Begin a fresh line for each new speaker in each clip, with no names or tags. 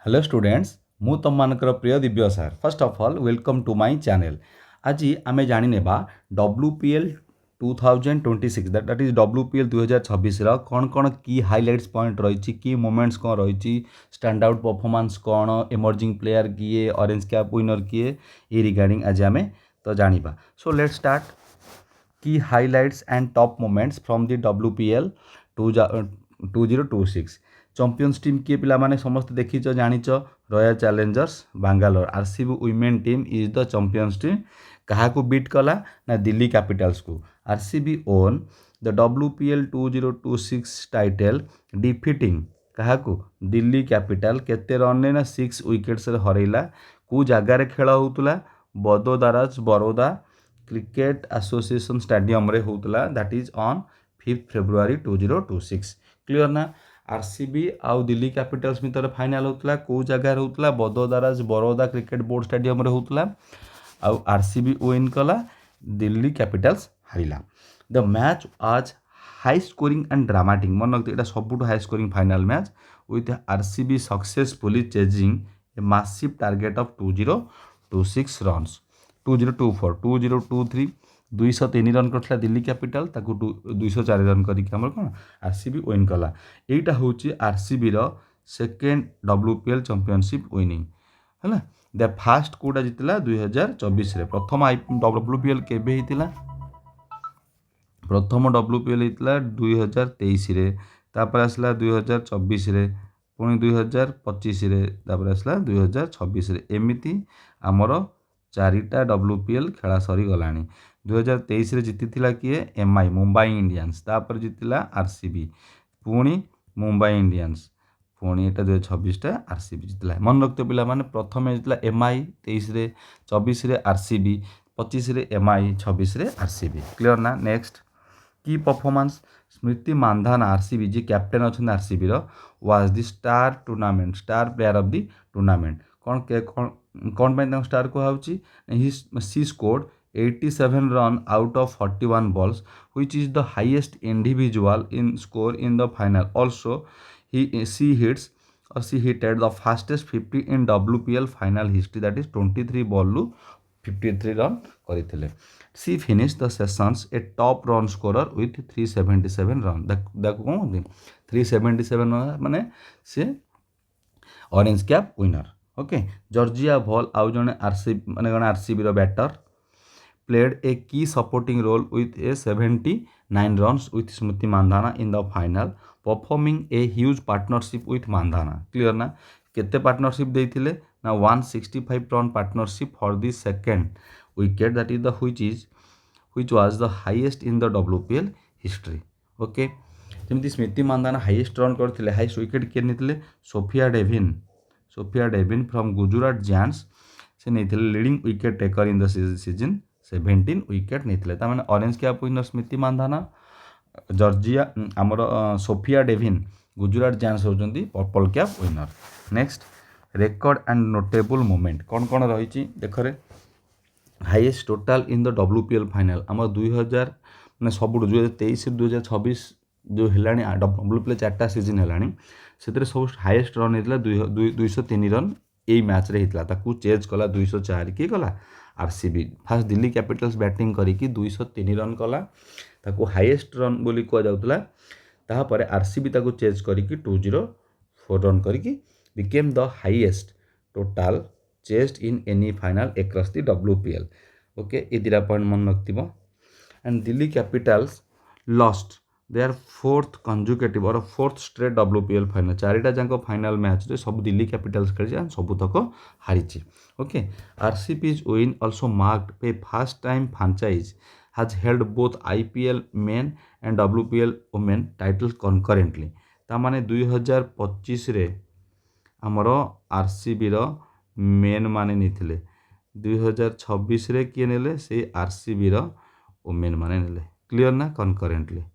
Hello students मु तुम मानकर प्रिय दिव्य सार first of all welcome to my channel. आज आमे जानी नेबा WPL 2026 दैट इज WPL 2026 कौन कौन की हाइलाइट्स पॉइंट रही की मोमेंट्स कौन रही स्टैंड आउट परफॉर्मेंस कौन इमर्जिंग प्लेयर किए ऑरेंज कैप विनर किए ये रिगार्डिंग आज आमे तो जानिबा। सो लेट्स स्टार्ट की highlights and top moments from the WPL 2026। Champions team किए पिला माने समस्त देखिच जानिच Royal Challengers Bangalore RCB women team is the champions team. कहा को बीट कला ना दिल्ली कैपिटल्स को। RCB won the WPL 2026 title defeating कहा को दिल्ली कैपिटल केते रन ने ना 6 विकेट्स रे हरैला। को जगार खेल होउतला बदोदाराज बरोदा क्रिकेट एसोसिएशन स्टेडियम रे होउतला that is on 5 February 2026। Clear ना। आरसीबी आउ दिल्ली कैपिटल्स भितर फाइनाल होता कौ जगार होता बदोदाराज बरोदा क्रिकेट बोर्ड स्टेडियम रे होता आउ आरसीबी विन कला दिल्ली कैपिटल्स हारिला। द मैच आज हाई स्कोरिंग एंड ड्रामाटिक मन रखते यहाँ सबुठ high scoring final match with RCB successfully chasing a massive target of 2026 runs 2024 2023 203 run करथिला Delhi capital ताकू 204 रन करिक हमर कोन आरसीबी विन कला। एटा होची आरसीबी रो सेकेंड WPL चैंपियनशिप विनिंग हैला। द फास्ट कोडा जितला 2024 रे प्रथम WPL केबे हितिला प्रथम WPL हितला 2023 रे तापर आसला 2024 रे पुणी 2025 रे तापर आसला 2026 रे एमिति हमर चारिटा WPL खेला सरी गलानी। 2023 रे जीतिथिला किए MI मुंबई इंडियंस तापर जीतिला आरसीबी पुणी मुंबई इंडियंस पुणी एटा 2026 आरसीबी जीतला। मन रखते पिला माने प्रथम जीतला MI 23 रे 24 रे आरसीबी 25 रे MI 26 रे आरसीबी। क्लियर ना। नेक्स्ट की परफॉर्मेंस स्मृति मांधाना आरसीबी जी कैप्टेन अच्छा RCB was the star tournament star player of the tournament कौन कौन पे star कहुची C scored 87 run out of 41 balls which is the highest individual in score in the final. Also she hit the fastest 50 in WPL final history that is 23 ball 53 run କରିଥିଲେ। she finished the sessions a top run scorer with 377 run देखो कौन 377 माने से orange cap winner. Okay Georgia भल आउ जने RCB माने गण आरसीबी रो batter played a key supporting role with a 79 runs with Smriti Mandhana in the final, performing a huge partnership with Mandhana. Clear ना। केते पार्टनरशिप देइथिले ना 165 run partnership for the second wicket that is the which was the highest in the WPL history. Okay जेमती Smriti Mandhana highest run करथिले highest wicket के नेथिले Sophia Devine from Gujarat Giants से नेथिले leading wicket taker in the season 17 wicket नहीं मैंने orange cap winner Smriti Mandhana Georgia आमर Sophia Devine Gujarat Giants होती purple cap winner. Next record and notable moment कौन कौन रही देखरे highest total in the WPL final आम 2000 मैंने सब 2023 2026 जो है WPL 4टा सीजन है से सब हाईएस्ट रन होता 203 रन यही मैच रे होता चेज कला 204 किए कला RCB fast Delhi Capitals batting करिकी 203 रन कला ताकू हाईएस्ट रन बोली कह जाउतला तापर आरसीबी ताकू चेज करिकी 204 रन करिकी became the highest total chased in any final across the WPL। Okay ये दिरा पॉइंट मन रखिबो। And Delhi Capitals lost their fourth consecutive और फोर्थ स्ट्रेट WPL फाइनल चारिटा जाक फाइनल मैच रे सब दिल्ली कैपिटल्स खेली सब तक हारी। Okay RCB win also marked a first time franchise has held both IPL men and WPL women titles concurrently। तामाने 2025 रे आमर आरसीबी रो मेन माने नहीं 2026 रे किए नेले से आरसीबी रो वुमेन माने नेले। क्लियर ना कनकरेंटली है।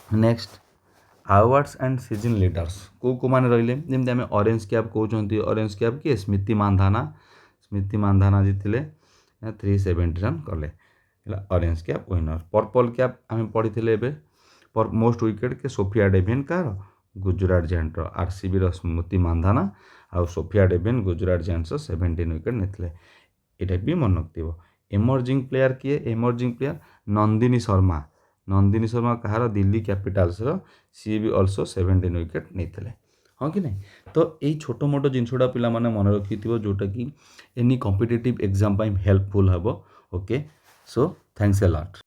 Next awards and season leaders को माने रहिले जमी आम ऑरेंज कैप कहते ऑरेंज कैप किए स्मृति मांधाना जीतिले 370 रन कले orange cap winner. Purple cap आम पढ़ी मोस्ट विकेट के सोफिया डेविन कार ଗୁଜୁରାଟ ଜାଏଣ୍ଟର। ଆରସିବିର ସ୍ମୃତି ମାନ୍ଧାନା ଆଉ ସୋଫିଆ ଡେଭିନ୍ ଗୁଜୁରାଟ ଜାଏଣ୍ଟସର 17 ୱିକେଟ୍ ନେଇଥିଲେ। ଏଇଟା ବି ମନେ ରଖିଥିବ। ଏମର୍ଜିଂ ପ୍ଲେୟାର କିଏ? Emerging player Nandini Sharma. ନନ୍ଦିନୀ ଶର୍ମା କାହାର? ଦିଲ୍ଲୀ କ୍ୟାପିଟାଲ୍ସର। ସିଏ ବି ଅଲସୋ 17 ୱିକେଟ୍ ନେଇଥିଲେ। ହଁ କି ନାହିଁ? ତ ଏଇ ଛୋଟ ମୋଟ ଜିନିଷଟା ପିଲାମାନେ ମନେ ରଖିଥିବ, ଯେଉଁଟାକି ଏନି କମ୍ପିଟେଟିଭ୍ ଏକ୍ଜାମ୍ ପାଇଁ ହେଲ୍ପଫୁଲ୍ ହେବ। ଓକେ, ସୋ ଥ୍ୟାଙ୍କସ୍ ଏ ଲଟ୍।